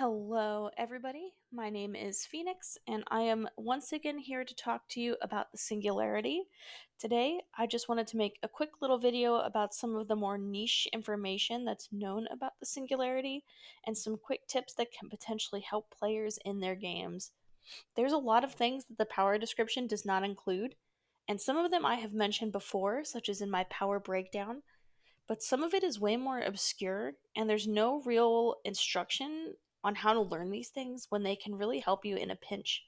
Hello, everybody. My name is Phoenix, and I am once again here to talk to you about the Singularity. Today, I just wanted to make a quick little video about some of the more niche information that's known about the Singularity and some quick tips that can potentially help players in their games. There's a lot of things that the power description does not include, and some of them I have mentioned before, such as in my power breakdown, but some of it is way more obscure, and there's no real instruction on how to learn these things when they can really help you in a pinch.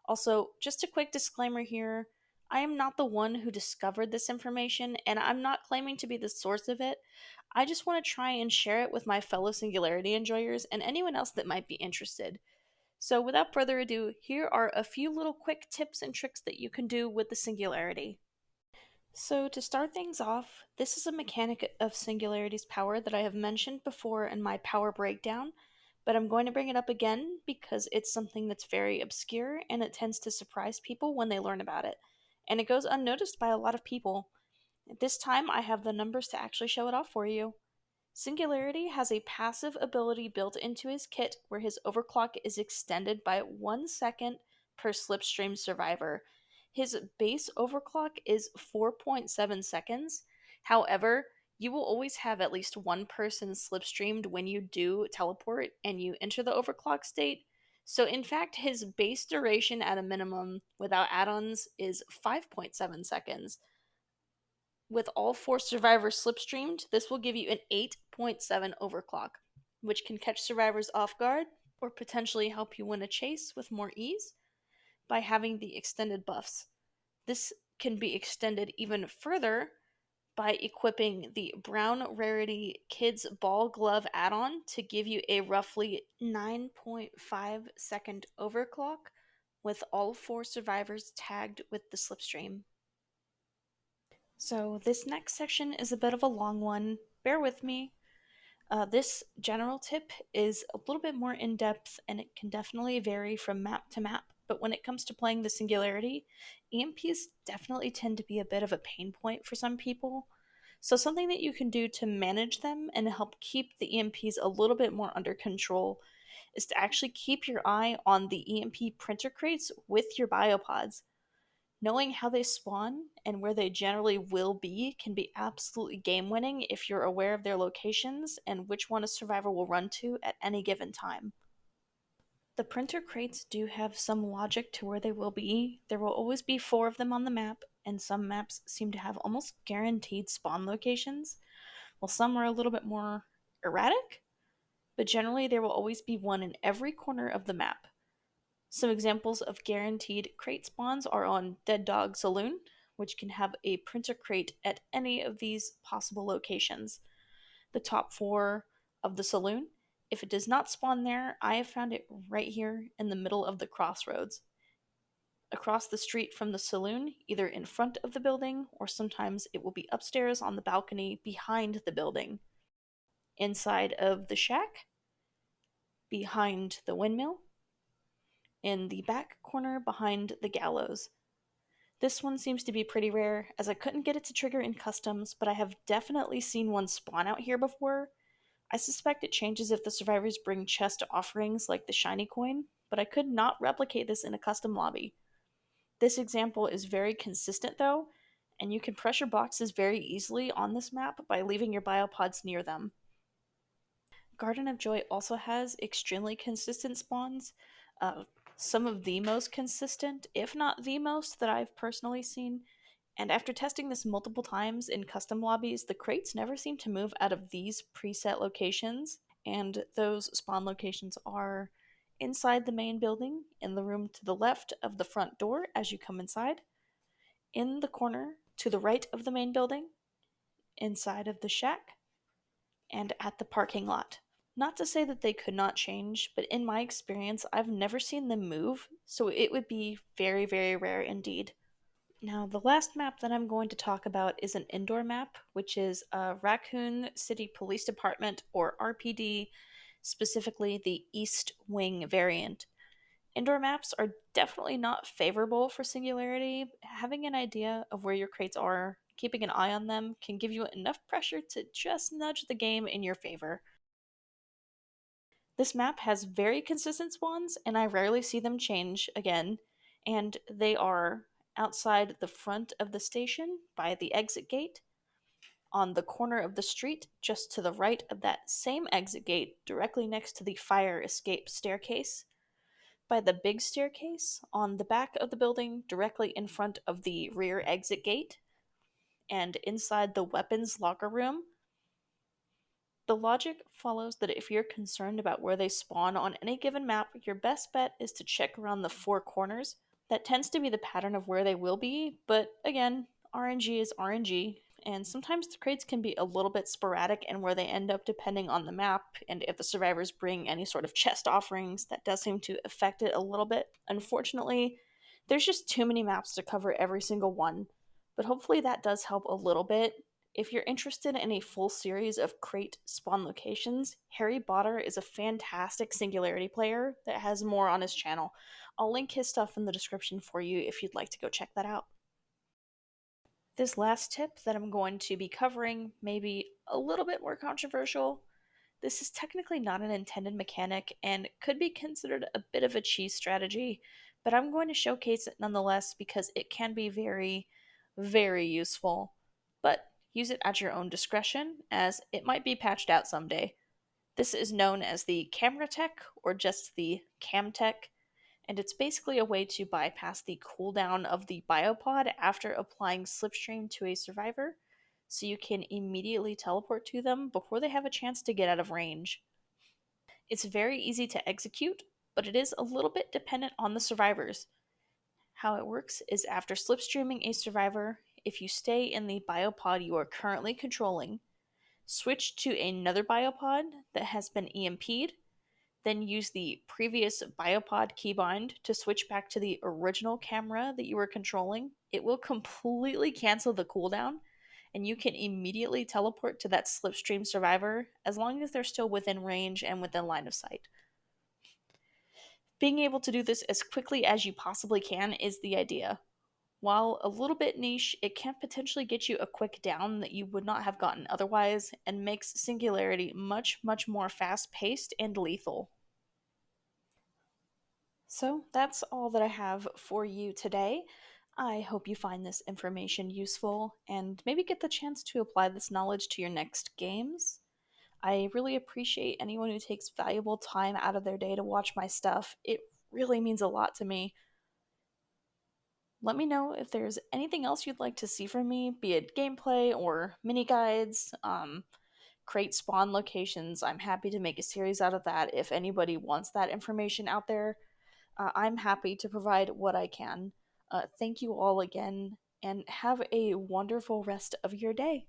Also, just a quick disclaimer here, I am not the one who discovered this information, and I'm not claiming to be the source of it. I just want to try and share it with my fellow Singularity enjoyers and anyone else that might be interested. So, without further ado, here are a few little quick tips and tricks that you can do with the Singularity. So, to start things off, this is a mechanic of Singularity's power that I have mentioned before in my power breakdown, but I'm going to bring it up again because it's something that's very obscure and it tends to surprise people when they learn about it. And it goes unnoticed by a lot of people. This time, I have the numbers to actually show it off for you. Singularity has a passive ability built into his kit where his overclock is extended by 1 second per slipstream survivor. His base overclock is 4.7 seconds. However, you will always have at least one person slipstreamed when you do teleport and you enter the overclock state. So, in fact, his base duration at a minimum without add ons is 5.7 seconds. With all four survivors slipstreamed, this will give you an 8.7 overclock, which can catch survivors off guard or potentially help you win a chase with more ease by having the extended buffs. This can be extended even further by equipping the Brown Rarity Kids Ball Glove add on to give you a roughly 9.5 second overclock with all four survivors tagged with the slipstream. So, this next section is a bit of a long one. Bear with me. This general tip is a little bit more in depth and it can definitely vary from map to map. But when it comes to playing the Singularity, EMPs definitely tend to be a bit of a pain point for some people. So, something that you can do to manage them and help keep the EMPs a little bit more under control is to actually keep your eye on the EMP printer crates with your biopods. Knowing how they spawn and where they generally will be can be absolutely game winning if you're aware of their locations and which one a survivor will run to at any given time. The printer crates do have some logic to where they will be. There will always be four of them on the map, and some maps seem to have almost guaranteed spawn locations, while some are a little bit more erratic, but generally there will always be one in every corner of the map. Some examples of guaranteed crate spawns are on Dead Dog Saloon, which can have a printer crate at any of these possible locations. The top four of the saloon, if it does not spawn there, I have found it right here in the middle of the crossroads. Across the street from the saloon, either in front of the building, or sometimes it will be upstairs on the balcony behind the building. Inside of the shack, behind the windmill, in the back corner behind the gallows. This one seems to be pretty rare, as I couldn't get it to trigger in customs, but I have definitely seen one spawn out here before. I suspect it changes if the survivors bring chest offerings like the shiny coin, but I could not replicate this in a custom lobby. This example is very consistent though, and you can pressure boxes very easily on this map by leaving your biopods near them. Garden of Joy also has extremely consistent spawns, uh, some of the most consistent, if not the most, that I've personally seen. And after testing this multiple times in custom lobbies, the crates never seem to move out of these preset locations. And those spawn locations are inside the main building, in the room to the left of the front door as you come inside, in the corner to the right of the main building, inside of the shack, and at the parking lot. Not to say that they could not change, but in my experience, I've never seen them move, so it would be very, very rare indeed. Now, the last map that I'm going to talk about is an indoor map, which is Raccoon City Police Department, or RPD, specifically the East Wing variant. Indoor maps are definitely not favorable for Singularity. Having an idea of where your crates are, keeping an eye on them, can give you enough pressure to just nudge the game in your favor. This map has very consistent spawns, and I rarely see them change again. And they are outside the front of the station by the exit gate, on the corner of the street just to the right of that same exit gate, directly next to the fire escape staircase, by the big staircase, on the back of the building, directly in front of the rear exit gate, and inside the weapons locker room. The logic follows that if you're concerned about where they spawn on any given map, your best bet is to check around the four corners. That tends to be the pattern of where they will be, but again, RNG is RNG, and sometimes the crates can be a little bit sporadic in where they end up depending on the map, and if the survivors bring any sort of chest offerings, that does seem to affect it a little bit. Unfortunately, there's just too many maps to cover every single one, but hopefully that does help a little bit. If you're interested in a full series of crate spawn locations, Harrybotterr is a fantastic Singularity player that has more on his channel. I'll link his stuff in the description for you if you'd like to go check that out. This last tip that I'm going to be covering may be a little bit more controversial. This is technically not an intended mechanic and could be considered a bit of a cheese strategy, but I'm going to showcase it nonetheless because it can be very, very useful. But use it at your own discretion, as it might be patched out someday. This is known as the camera tech or just the cam tech, and it's basically a way to bypass the cooldown of the biopod after applying slipstream to a survivor, so you can immediately teleport to them before they have a chance to get out of range. It's very easy to execute, but it is a little bit dependent on the survivors. How it works is after slipstreaming a survivor, if you stay in the biopod you are currently controlling, switch to another biopod that has been EMP'd, then use the previous biopod keybind to switch back to the original camera that you were controlling. It will completely cancel the cooldown, and you can immediately teleport to that slipstream survivor as long as they're still within range and within line of sight. Being able to do this as quickly as you possibly can is the idea. While a little bit niche, it can potentially get you a quick down that you would not have gotten otherwise, and makes Singularity much, much more fast paced and lethal. So that's all that I have for you today. I hope you find this information useful and maybe get the chance to apply this knowledge to your next games. I really appreciate anyone who takes valuable time out of their day to watch my stuff. It really means a lot to me. Let me know if there's anything else you'd like to see from me, be it gameplay or mini guides, crate spawn locations. I'm happy to make a series out of that if anybody wants that information out there. I'm happy to provide what I can. Thank you all again, and have a wonderful rest of your day.